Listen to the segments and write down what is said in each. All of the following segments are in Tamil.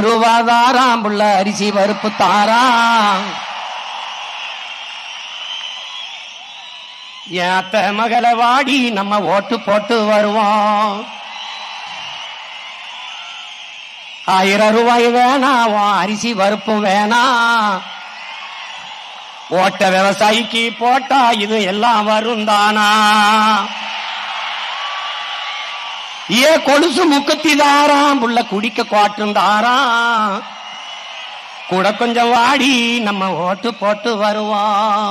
ரூபாதாராம் புள்ள அரிசி பருப்பு தாராம். ஏத்த மகளை வாடி நம்ம ஓட்டு போட்டு வருவோம். 1000 ரூபாய் வேணாம், அரிசி பருப்பும் வேணாம். ஓட்ட விவசாயிக்கு போட்டா இது எல்லாம் வரும் தானா? ஏ கொலுசு முக்கத்தி தாராம் புள்ள குடிக்க குவாட்டும் தாராம். கூட கொஞ்சம் வாடி நம்ம ஓட்டு போட்டு வருவோம்.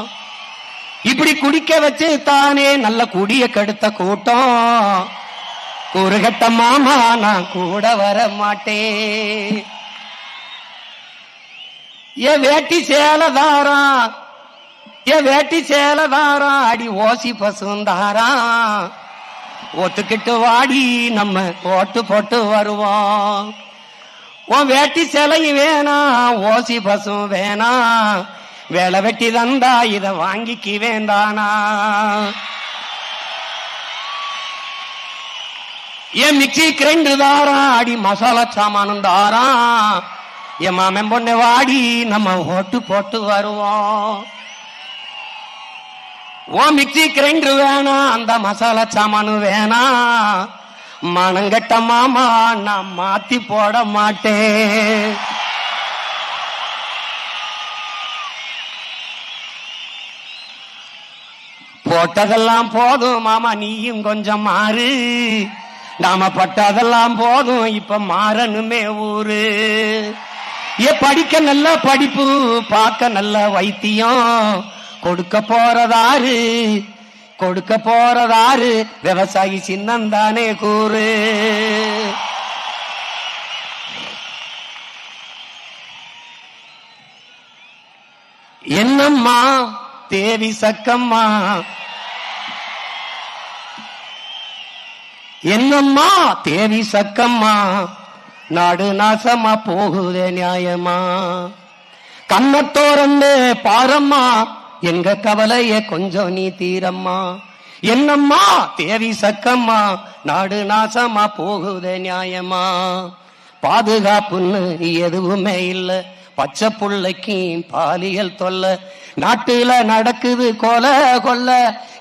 இப்படி குடிக்க வச்சு தானே நல்ல குடிய கெடுத்த கூட்டம். கூறுகட்ட மாமா நான் கூட வர மாட்டேன். ஏ வேட்டி சேலதாராம், ஏ வேட்டி சேலதாராம், அடி ஓசி பசுந்தாராம். ஒத்துக்கிட்டு வாடி நம்ம ஓட்டு போட்டு வருவோம். உன் வேட்டி சேலையும் வேணாம், ஓசி பசும் வேணாம். வேலை வெட்டி தந்தா இத வாங்கிக்கு வேண்டானா? என் மிக்சி கிரைண்டு தாராம், அடி மசாலா சாமானும் தாராம். என் மாமன் பொண்ணு வாடி நம்ம ஓட்டு போட்டு வருவோம். ஓ மிக்சி கிரைண்டர் வேணாம், அந்த மசாலா சாமானு வேணாம். மனங்கட்ட மாமா நான் மாத்தி போட மாட்டேன். போட்டதெல்லாம் போதும் மாமா, நீயும் கொஞ்சம் மாறு. நாம பட்டதெல்லாம் போதும், இப்ப மாறணுமே ஊரு. ஏ படிக்க நல்ல படிப்பு, பார்க்க நல்ல வைத்தியம். கொடுக்க போறதாரு, கொடுக்க போறதாரு, விவசாயி சின்னந்தானே கூறு. என்னம்மா தேவி சக்கம்மா, என்னம்மா தேவி சக்கம்மா, நாடு நாசமா போகுதே நியாயமா? கண்ணத்தோரந்து பாரம்மா, எங்க கவலைய கொஞ்சம் நீ தீரம்மா. என்னம்மா தேவி சக்கம்மா, நாடு நாசமா போகுதே நியாயமா? பாதுகாப்புன்னு எதுவுமே இல்ல, பச்சை புள்ளைக்கு பாலியல் தொல்ல. நாட்டுல நடக்குது கொலை கொல்ல,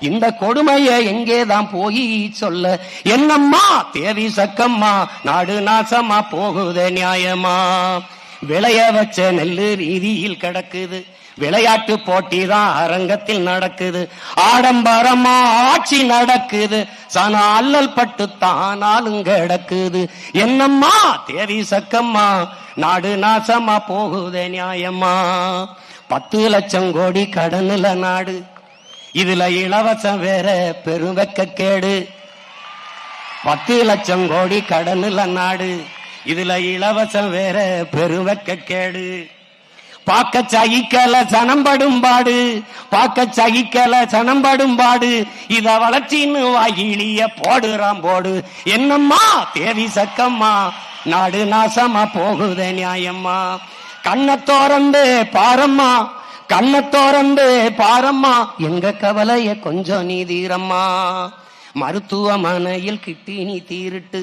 இந்த கொடுமைய எங்கேதான் போய் சொல்ல? என்னம்மா தேவி சக்கம்மா, நாடு நாசமா போகுதே நியாயமா? விளைய வச்ச நெல்லு ரீதியில் கிடக்குது, விளையாட்டு போட்டி தான் அரங்கத்தில் நடக்குது. ஆடம்பரமா ஆட்சி நடக்குது, சன அல்லல் பட்டு தானாலும் கிடக்குது. என்னம்மா தேவி சக்கம்மா, நாடு நாசமா போகுதே நியாயமா? 10 லட்சம் கோடி கடனுல நாடு, இதுல இலவசம் வேற பெருவெக்க கேடு. 10 லட்சம் கோடி கடனுல நாடு, இதுல இலவசம் வேற பெருவெக்க கேடு. பாக்க சகிக்கல சனம்படும் பாடு, பாக்க சகிக்கல சனம்படும் பாடு. இத வளர்ச்சின்னு வாயிலிய போடுறான் போடு. என்னம்மா தேவி சக்கம்மா, நாடு நாசமா போகுதே நியாயம்மா? கண்ணத்தோரந்து பாரம்மா, கண்ணத்தோரந்து பாரம்மா, எங்க கவலைய கொஞ்சம் நீ தீரம்மா. மருத்துவமனையில் கிட்டினி தீருட்டு,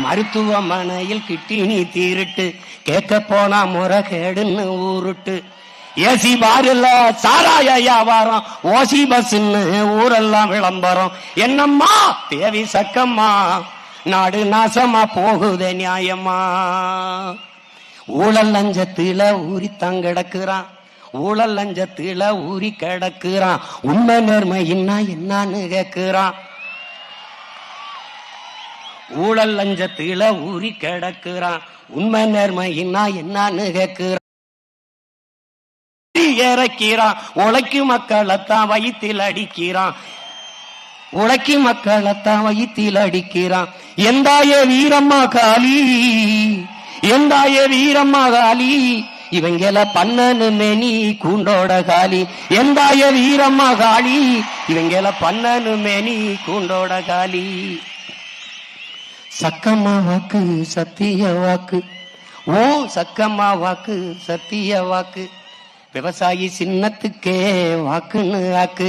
மருத்துவமனையில் கிட்டினி தீருட்டு. கேட்க போனா முறைகேடுன்னு ஊருட்டு. ஏசி பாருல சாராய வியாபாரம், ஓசி பஸ்ன்னு ஊரெல்லாம் விளம்பரம். என்னம்மா தேவி சக்கம்மா, நாடு நாசமா போகுதே நியாயமா? ஊழல் லஞ்சத்தில ஊறித்தான் கிடக்குறான், ஊழல் லஞ்சத்தில ஊறி கிடக்குறான். உண்மை நேர்மையின்னா என்னன்னு கேட்கிறான். ஊழல் லஞ்சத்தில ஊறி கிடக்குறான், உண்மை நேர்மையின்னா என்னன்னு கேட்கிறான். இறக்கிறான், உழைக்கு மக்களைத்தான் வயிற்றில் அடிக்கிறான், உழைக்கு மக்களைத்தான் வயிற்றில் அடிக்கிறான். எந்தாய வீரம்மா காளி, எந்தாய வீரம்மா காளி, இவங்கள பண்ணனு மேனி கூண்டோட காளி. எந்தாய வீரம்மா காளி, இவங்கள பண்ணனு மேனி கூண்டோட காளி. சக்கம்மா வாக்கு சத்திய வாக்கு, ஓ சக்கம்மா வாக்கு சத்திய வாக்கு. விவசாயி சின்னத்துக்கே வாக்குன்னு ஆக்கு.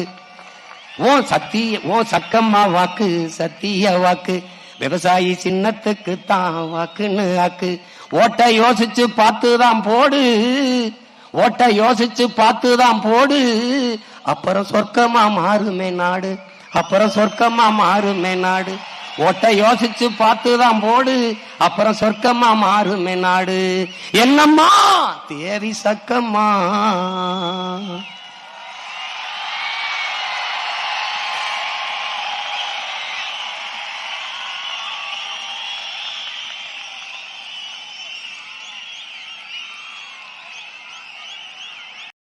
ஓ சத்திய, ஓ சக்கம்மா வாக்கு சத்திய வாக்கு. விவசாயி சின்னத்துக்கு தான் வாக்குன்னு ஆக்கு. ஓட்ட யோசிச்சு பார்த்துதான் போடு, ஓட்ட யோசிச்சு பார்த்துதான் போடு. அப்புறம் சொர்க்கமா மாறுமே நாடு, அப்புறம் சொர்க்கமா மாறுமே நாடு. ஓட்ட யோசிச்சு பார்த்துதான் போடு, அப்புறம் சொர்க்கமா மாறுமே நாடு. என்னம்மா தேவி சக்கம்மா.